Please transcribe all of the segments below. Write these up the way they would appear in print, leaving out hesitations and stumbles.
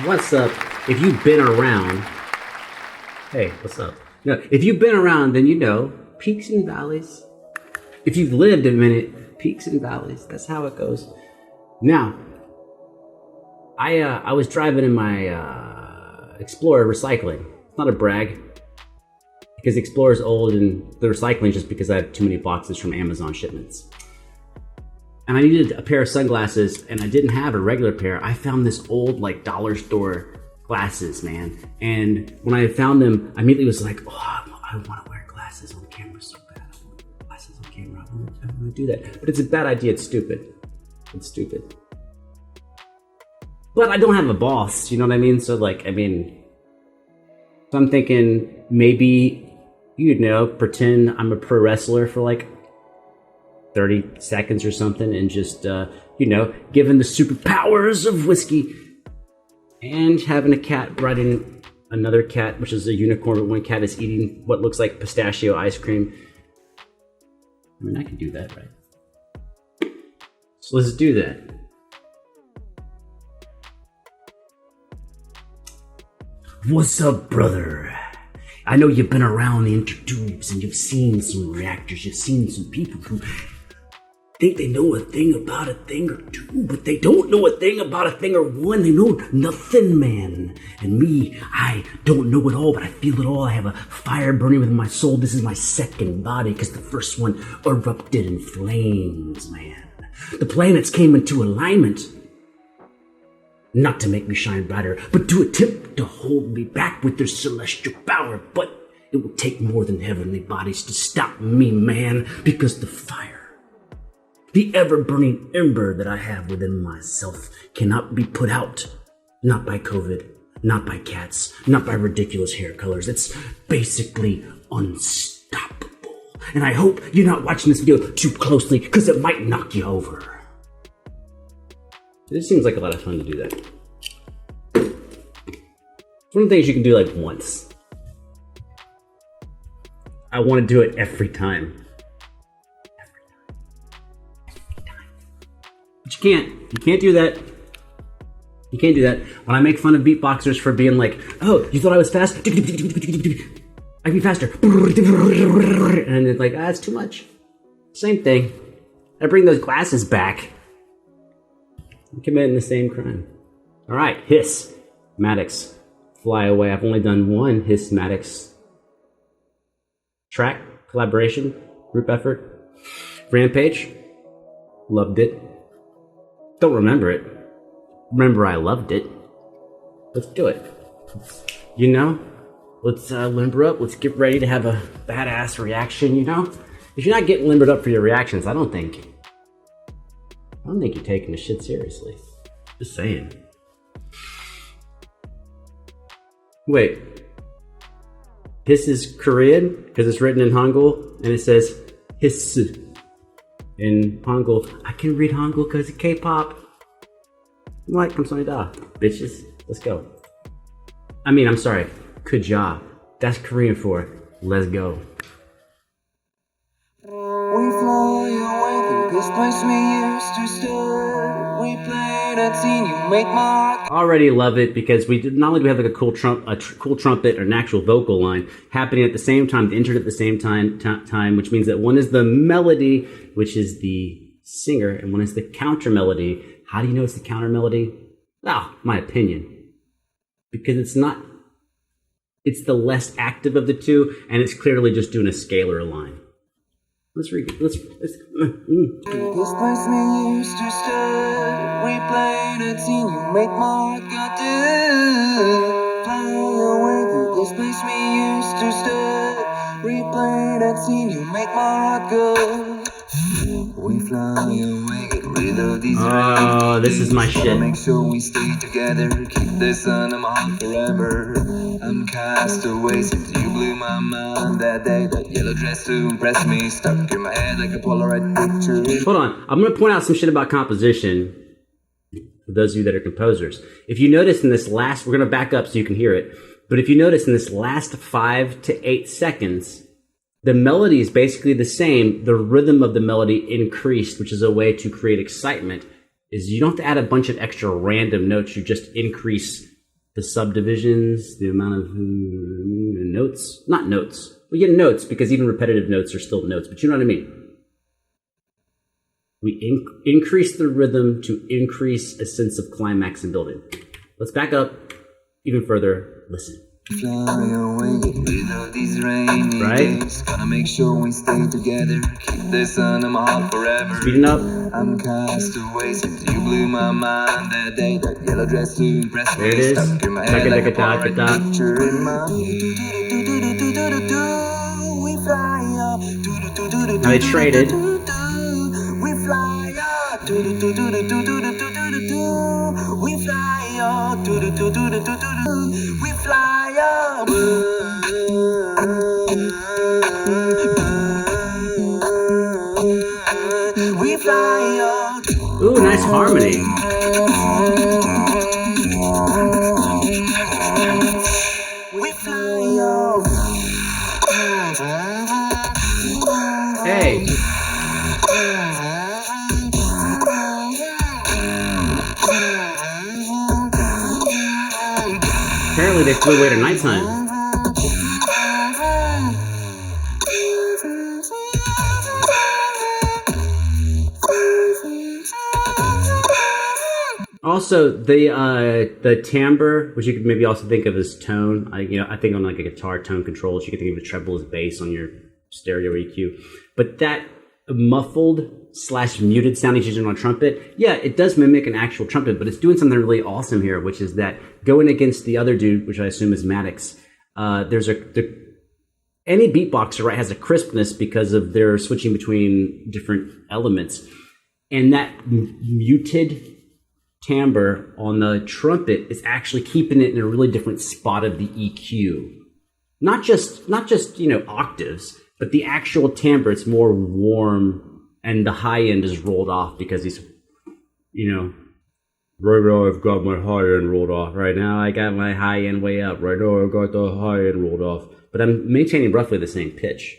What's up? If you've been around, hey, what's up? No, if you've been around, then you know peaks and valleys. If you've lived a minute, peaks and valleys. That's how it goes. Now, I was driving in my Explorer recycling. It's not a brag, because the Explorer's old and the recycling is just because I have too many boxes from Amazon shipments. And I needed a pair of sunglasses, and I didn't have a regular pair. I found this old, like, dollar store glasses, man. And when I found them, I immediately was like, oh, I want to wear glasses on camera so bad. I want glasses on camera. I want to do that. But it's a bad idea. It's stupid. It's stupid. But I don't have a boss, you know what I mean? So, like, so I'm thinking maybe, pretend I'm a pro wrestler for, like, 30 seconds or something, and just, given the superpowers of whiskey, and having a cat riding another cat, which is a unicorn, but one cat is eating what looks like pistachio ice cream. I can do that, right? So let's do that. What's up, brother? I know you've been around the intertubes and you've seen some reactors, you've seen some people who think they know a thing about a thing or two, but they don't know a thing about a thing or one. They know nothing, man. And me, I don't know it all, but I feel it all. I have a fire burning within my soul. This is my second body, because the first one erupted in flames, man. The planets came into alignment, not to make me shine brighter, but to attempt to hold me back with their celestial power. But it will take more than heavenly bodies to stop me, man, because the fire, the ever-burning ember that I have within myself, cannot be put out. Not by COVID, not by cats, not by ridiculous hair colors. It's basically unstoppable. And I hope you're not watching this video too closely, because it might knock you over. It seems like a lot of fun to do that. It's one of the things you can do like once. I want to do it every time. But you can't do that. You can't do that. When I make fun of beatboxers for being like, oh, you thought I was fast? I can be faster. And it's like, that's too much. Same thing. I bring those glasses back. I'm committing the same crime. All right, Hiss, Maddox, Fly Away. I've only done one Hiss Maddox track, collaboration, group effort. Rampage, loved it. Don't remember it. Remember I loved it. Let's do it. Let's limber up. Let's get ready to have a badass reaction, If you're not getting limbered up for your reactions, I don't think you're taking this shit seriously. Just saying. Wait. Hiss is Korean because it's written in Hangul and it says Hiss in Hangul. I can read Hangul because of K-pop. Like, 감사합니다, bitches. Let's go. I'm sorry. Kuja. That's Korean for let's go. We fly away through this place we used to stay. We play that scene, you make my Already love it, because not only do we have like a cool trumpet or an actual vocal line happening at the same time, entered at the same time, which means that one is the melody, which is the singer, and one is the counter melody. How do you know it's the counter melody? Well, my opinion, because it's the less active of the two, and it's clearly just doing a scalar line. Let's read it. Let's This place we used to stay. We play that scene, you make my heart go do. Fly away through this place we used to stay. Replay that scene, you make my heart go. We fly away, get rid of these. Oh, this is my shit. Make sure we stay together, keep the sun in my heart forever. I'm cast away since you blew my mind that day. That yellow dress to impress me, stuck in my head like a Polaroid picture. Hold on, I'm gonna point out some shit about composition for those of you that are composers. If you notice in this last, we're gonna back up so you can hear it, but if you notice in this last 5 to 8 seconds, the melody is basically the same. The rhythm of the melody increased, which is a way to create excitement. Is you don't have to add a bunch of extra random notes. You just increase the subdivisions, the amount of notes, not notes. We get notes because even repetitive notes are still notes, but you know what I mean. We increase the rhythm to increase a sense of climax and building. Let's back up even further. Listen. Fly away with these rainy days. Gotta make sure we stay together. Keep the sun in my heart forever. Speeding up. I'm cast away since you blew my mind that day. That yellow dress to impress me. There it is. Stuck in my head like a Polaroid picture in my. We fly up. Now they traded. We fly up. We fly up. We fly up. We fly up. Ooh, nice harmony. We fly up. Hey. Apparently they flew away to nighttime. Also, the timbre, which you could maybe also think of as tone. I think on like a guitar tone controls, you could think of a treble as bass on your stereo EQ. But that muffled / muted sound he's using on a trumpet, yeah, it does mimic an actual trumpet, but it's doing something really awesome here, which is that going against the other dude, which I assume is Maddox, any beatboxer, right, has a crispness because of their switching between different elements. And that muted timbre on the trumpet is actually keeping it in a really different spot of the EQ. Not just octaves, but the actual timbre, it's more warm, and the high end is rolled off because he's, right now I've got my high end rolled off. Right now I got my high end way up. Right now I got the high end rolled off. But I'm maintaining roughly the same pitch.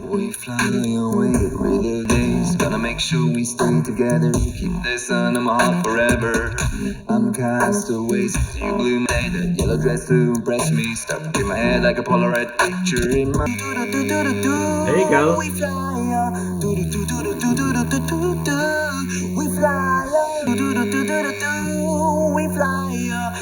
We fly away with the days. Gotta make sure we stay together. Keep the sun in my heart forever. I'm cast away since you blew my day. That yellow dress to impress me. Stuck in my head like a Polaroid picture in my. There you go. We fly up. We fly up. We fly up.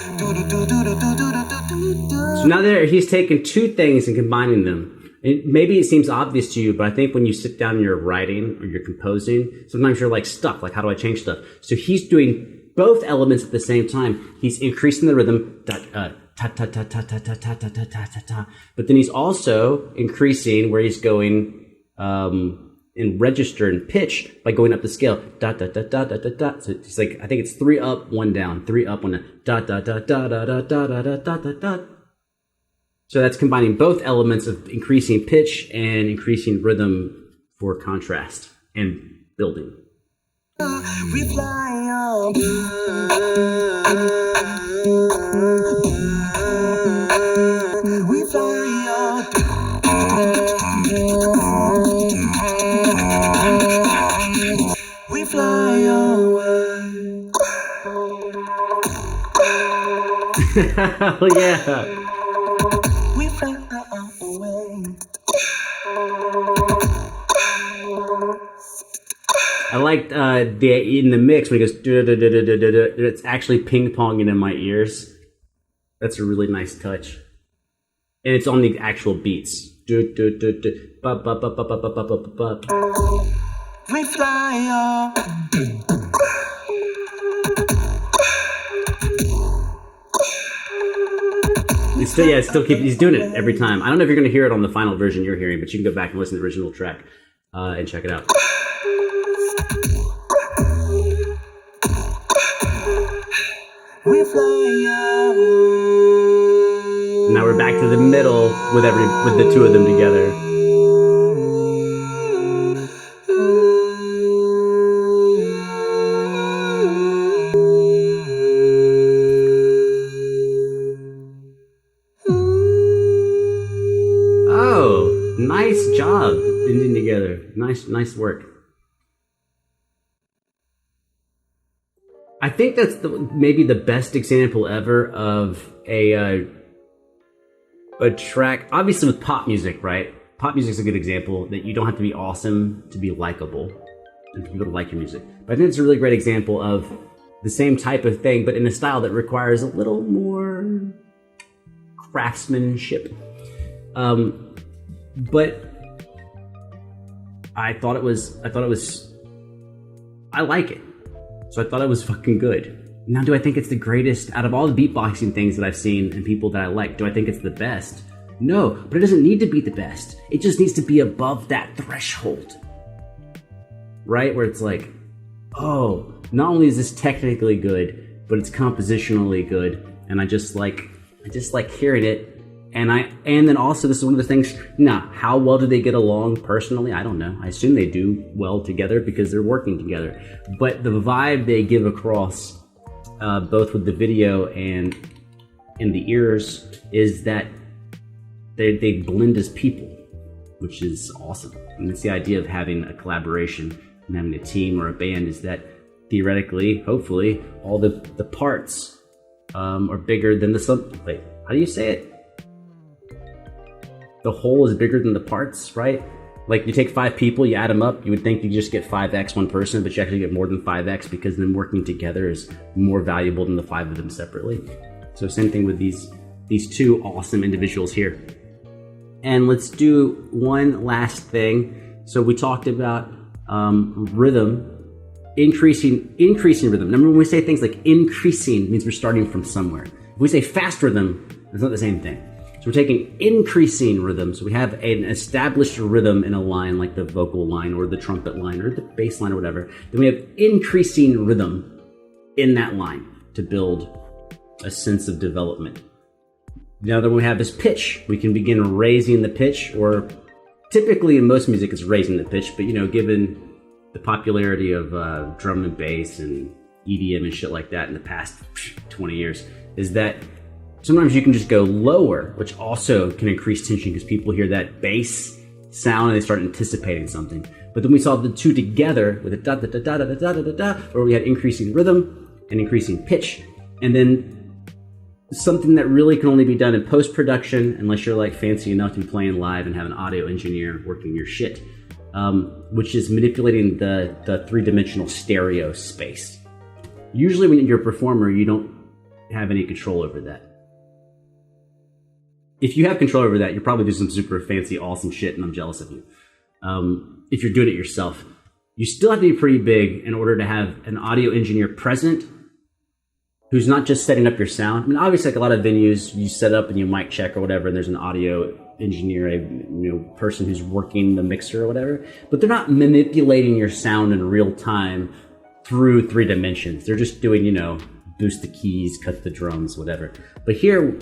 So now he's taken two things and combining them. Maybe it seems obvious to you, but I think when you sit down and you're writing or you're composing, sometimes you're like stuck. Like, how do I change stuff? So he's doing both elements at the same time. He's increasing the rhythm, ta ta ta ta ta ta ta ta ta ta ta ta. But then he's also increasing where he's going in register and pitch by going up the scale. Da da da da da da da. So it's like, I think it's 3 up, 1 down, 3 up, 1 down. Da da da da da da da da da da da. So that's combining both elements of increasing pitch and increasing rhythm for contrast and building. We fly up. We fly up. We fly away. Hell yeah. We fly away. I liked in the mix when he goes, it's actually ping-ponging in my ears. That's a really nice touch. And it's on the actual beats. We fly up. He's doing it every time. I don't know if you're going to hear it on the final version you're hearing, but you can go back and listen to the original track and check it out. We fly up. Now we're back to the middle with the two of them together. Nice job ending together. Nice work. I think that's maybe the best example ever of a track. Obviously, with pop music, right? Pop music is a good example that you don't have to be awesome to be likable and for people to like your music. But I think it's a really great example of the same type of thing, but in a style that requires a little more craftsmanship. But I like it. So I thought it was fucking good. Now, do I think it's the greatest out of all the beatboxing things that I've seen and people that I like? Do I think it's the best? No, but it doesn't need to be the best. It just needs to be above that threshold. Right? Where it's like, oh, not only is this technically good, but it's compositionally good. And I just like hearing it. And then also, this is one of the things, how well do they get along personally? I don't know. I assume they do well together because they're working together. But the vibe they give across, both with the video and in the ears, is that they blend as people, which is awesome. And it's the idea of having a collaboration and having a team or a band, is that theoretically, hopefully, all the parts are bigger than the sum. Wait, how do you say it? The whole is bigger than the parts, right? Like, you take 5 people, you add them up, you would think you just get 5x one person, but you actually get more than 5x because them working together is more valuable than the 5 of them separately. So same thing with these 2 awesome individuals here. And let's do one last thing. So we talked about rhythm, increasing rhythm. Remember, when we say things like increasing, means we're starting from somewhere. If we say fast rhythm, it's not the same thing. So we're taking increasing rhythm. So we have an established rhythm in a line, like the vocal line or the trumpet line or the bass line or whatever. Then we have increasing rhythm in that line to build a sense of development. Now that we have this pitch, we can begin raising the pitch, or typically in most music it's raising the pitch, but given the popularity of drum and bass and EDM and shit like that in the past 20 years, is that sometimes you can just go lower, which also can increase tension because people hear that bass sound and they start anticipating something. But then we saw the 2 together with a da da da da da da da da da, where we had increasing rhythm and increasing pitch. And then something that really can only be done in post-production, unless you're like fancy enough to be playing live and have an audio engineer working your shit, which is manipulating the 3-dimensional stereo space. Usually when you're a performer, you don't have any control over that. If you have control over that, you're probably doing some super fancy, awesome shit, and I'm jealous of you. If you're doing it yourself, you still have to be pretty big in order to have an audio engineer present who's not just setting up your sound. I mean, obviously, like a lot of venues, you set up and you mic check or whatever, and there's an audio engineer, a person who's working the mixer or whatever, but they're not manipulating your sound in real time through 3 dimensions. They're just doing, boost the keys, cut the drums, whatever. But here,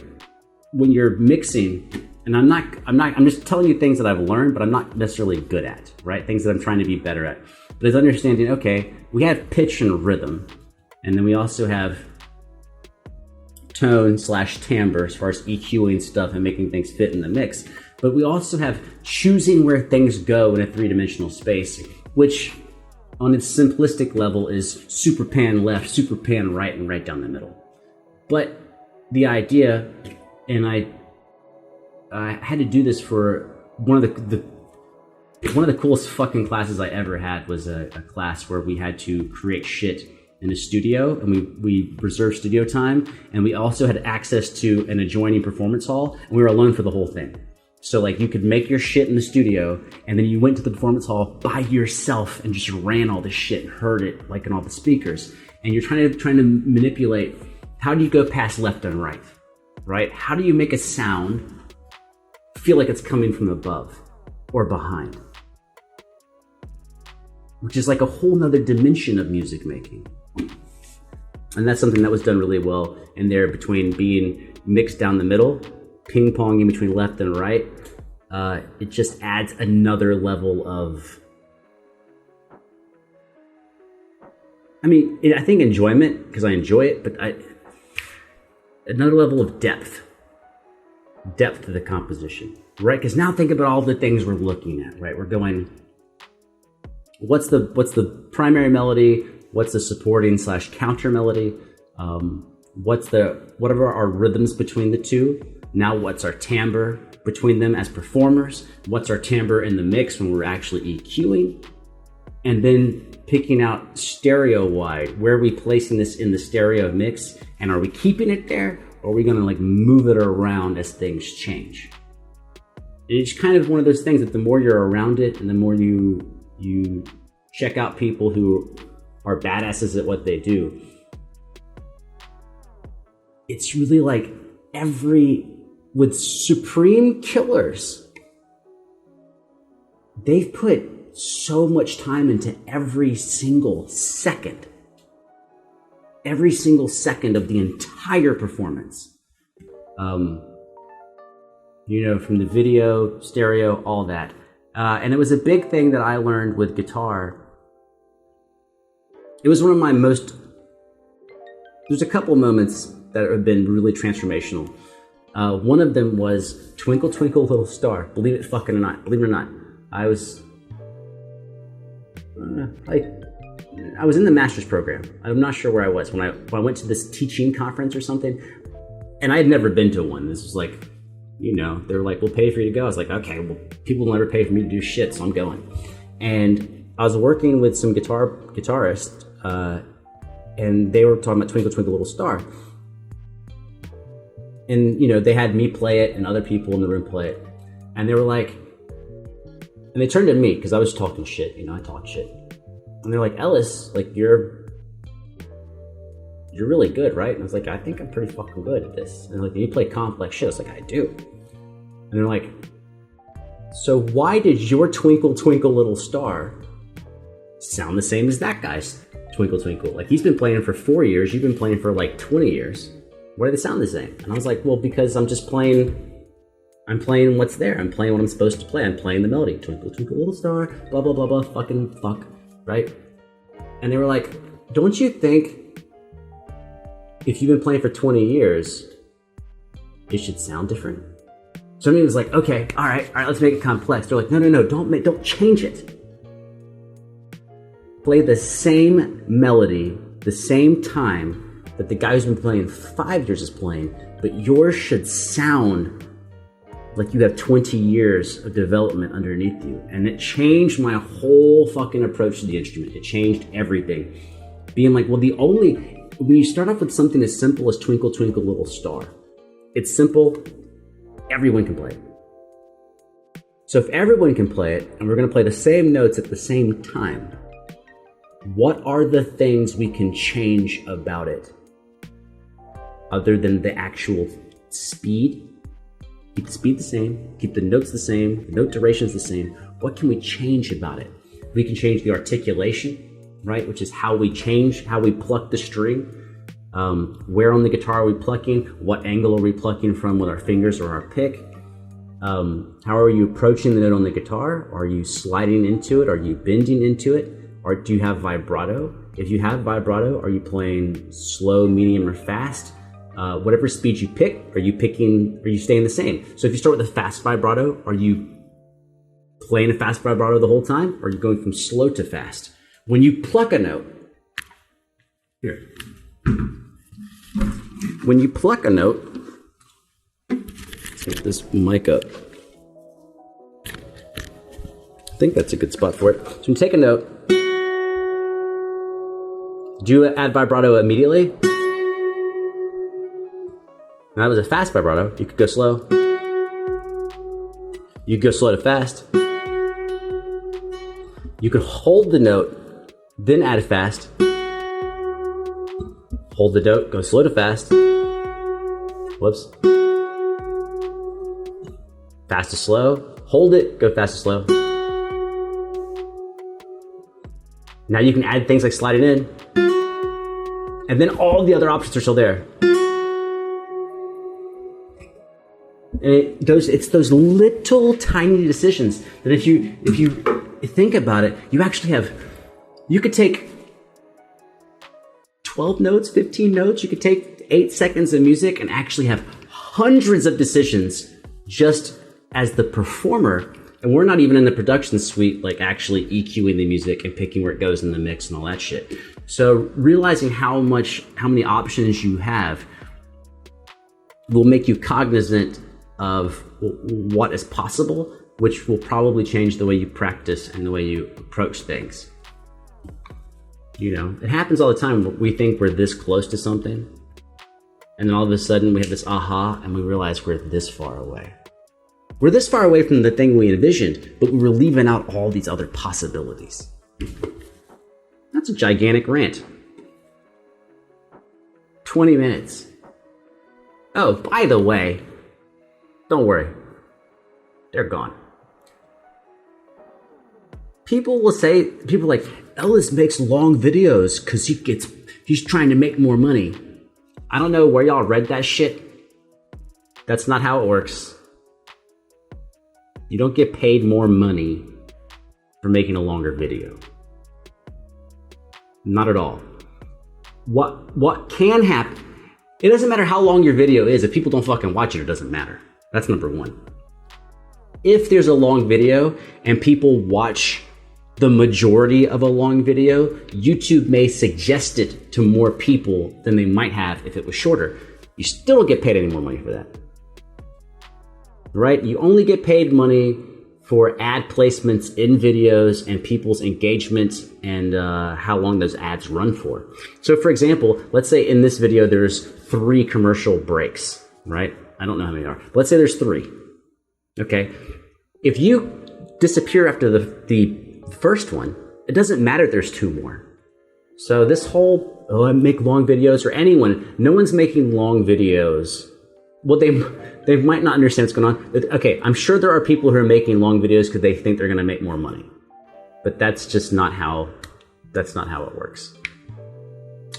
when you're mixing, and I'm just telling you things that I've learned, but I'm not necessarily good at, right? Things that I'm trying to be better at. But it's understanding, okay, we have pitch and rhythm, and then we also have tone/timbre as far as EQing stuff and making things fit in the mix. But we also have choosing where things go in a 3-dimensional space, which on its simplistic level is super pan left, super pan right, and right down the middle. But the idea, and I had to do this for one of the coolest fucking classes I ever had, was a class where we had to create shit in a studio, and we reserved studio time, and we also had access to an adjoining performance hall, and we were alone for the whole thing. So like, you could make your shit in the studio, and then you went to the performance hall by yourself and just ran all this shit and heard it like in all the speakers. And you're trying to manipulate, how do you go past left and right? How do you make a sound feel like it's coming from above or behind? Which is like a whole nother dimension of music making. And that's something that was done really well in there, between being mixed down the middle, ping-ponging between left and right. It just adds another level of, I think enjoyment, because I enjoy it, but another level of depth depth to the composition, right? Because now think about all the things we're looking at, right? We're going, what's the primary melody? What's the supporting / counter melody? What are our rhythms between the two? Now what's our timbre between them as performers? What's our timbre in the mix when we're actually EQing? And then picking out stereo wide, where are we placing this in the stereo mix? And are we keeping it there? Or are we gonna like move it around as things change? It's kind of one of those things that the more you're around it and the more you check out people who are badasses at what they do, it's really like with Supreme Killers, they've put so much time into every single second of the entire performance. From the video, stereo, all that. And it was a big thing that I learned with guitar. It was one of my there's a couple moments that have been really transformational. One of them was Twinkle Twinkle Little Star. Believe it or not. I was in the master's program. I'm not sure where I was when I went to this teaching conference or something, and I had never been to one. This was like, they were like, we'll pay for you to go. I was like, okay, well, people will never pay for me to do shit, so I'm going. And I was working with some guitarists, and they were talking about Twinkle Twinkle Little Star. And, they had me play it and other people in the room play it. And they were like, and they turned to me because I was talking shit, I talk shit. And they're like, Ellis, like, you're really good, right? And I was like, I think I'm pretty fucking good at this. And they're like, you play complex shit. I was like, I do. And they're like, so why did your Twinkle Twinkle Little Star sound the same as that guy's Twinkle Twinkle? Like, he's been playing for 4 years. You've been playing for like 20 years. Why do they sound the same? And I was like, well, because I'm playing what's there. I'm playing what I'm supposed to play. I'm playing the melody. Twinkle, twinkle, little star, blah, blah, blah, blah, fucking fuck, right? And they were like, don't you think if you've been playing for 20 years, it should sound different? So I was like, okay, all right, let's make it complex. They're like, no, don't change it. Play the same melody, the same time that the guy who's been playing 5 years is playing, but yours should sound like you have 20 years of development underneath you. And it changed my whole fucking approach to the instrument. It changed everything. Being like, well, when you start off with something as simple as Twinkle, Twinkle, Little Star, it's simple, everyone can play it. So if everyone can play it, and we're gonna play the same notes at the same time, what are the things we can change about it? Other than the actual speed? Keep the speed the same, keep the notes the same, the note durations the same. What can we change about it? We can change the articulation, right? Which is how we pluck the string. Where on the guitar are we plucking? What angle are we plucking from with our fingers or our pick? How are you approaching the note on the guitar? Are you sliding into it? Are you bending into it? Or do you have vibrato? If you have vibrato, are you playing slow, medium, or fast? Whatever speed you pick, are you staying the same? So if you start with a fast vibrato, are you playing a fast vibrato the whole time? Or are you going from slow to fast? When you pluck a note, let's get this mic up. I think that's a good spot for it. So when you take a note, do you add vibrato immediately? Now that was a fast vibrato. You could go slow. You could go slow to fast. You could hold the note, then add fast. Hold the note, go slow to fast. Whoops. Fast to slow. Hold it, go fast to slow. Now you can add things like sliding in. And then all the other options are still there. And it's those little tiny decisions that if you think about it, you could take 12 notes, 15 notes, you could take 8 seconds of music and actually have hundreds of decisions just as the performer, and we're not even in the production suite, like actually EQing the music and picking where it goes in the mix and all that shit. So realizing how many options you have will make you cognizant of what is possible, which will probably change the way you practice and the way you approach things. You know, it happens all the time. We think we're this close to something, and then all of a sudden we have this aha, and we realize we're this far away. We're this far away from the thing we envisioned, but we were leaving out all these other possibilities. That's a gigantic rant. 20 minutes. Oh, by the way, don't worry. They're gone. People like, Ellis makes long videos because he's trying to make more money. I don't know where y'all read that shit. That's not how it works. You don't get paid more money for making a longer video. Not at all. What can happen? It doesn't matter how long your video is. If people don't fucking watch it, it doesn't matter. That's number one. If there's a long video and people watch the majority of a long video, YouTube may suggest it to more people than they might have if it was shorter. You still don't get paid any more money for that. Right? You only get paid money for ad placements in videos and people's engagement and how long those ads run for. So for example, let's say in this video there's 3 commercial breaks, right? I don't know how many there are. But let's say there's 3. Okay? If you disappear after the first one, it doesn't matter if there's 2 more. So this whole, I make long videos, or anyone, no one's making long videos. Well, they might not understand what's going on. Okay, I'm sure there are people who are making long videos because they think they're going to make more money. But that's just not how it works.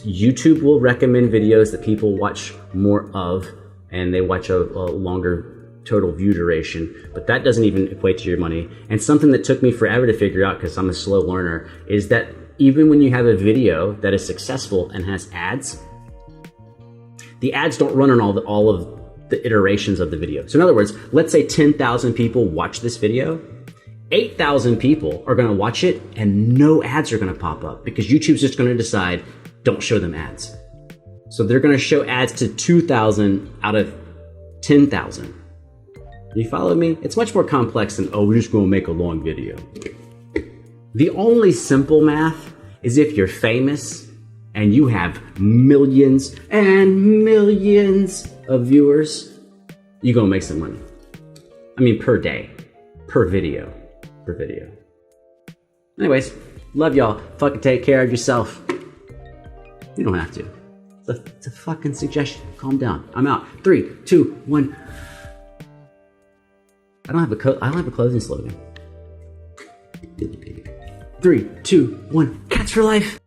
YouTube will recommend videos that people watch more of, and they watch a longer total view duration, but that doesn't even equate to your money. And something that took me forever to figure out, because I'm a slow learner, is that even when you have a video that is successful and has ads, the ads don't run on all of the iterations of the video. So in other words, let's say 10,000 people watch this video, 8,000 people are going to watch it and no ads are going to pop up because YouTube's just going to decide, don't show them ads. So they're going to show ads to 2,000 out of 10,000. You follow me? It's much more complex than, oh, we're just going to make a long video. The only simple math is if you're famous and you have millions and millions of viewers, you're going to make some money. I mean, per day, per video. Anyways, love y'all. Fucking take care of yourself. You don't have to. It's a fucking suggestion. Calm down. I'm out. 3, 2, 1. I don't have a closing slogan. 3, 2, 1. Cats for life.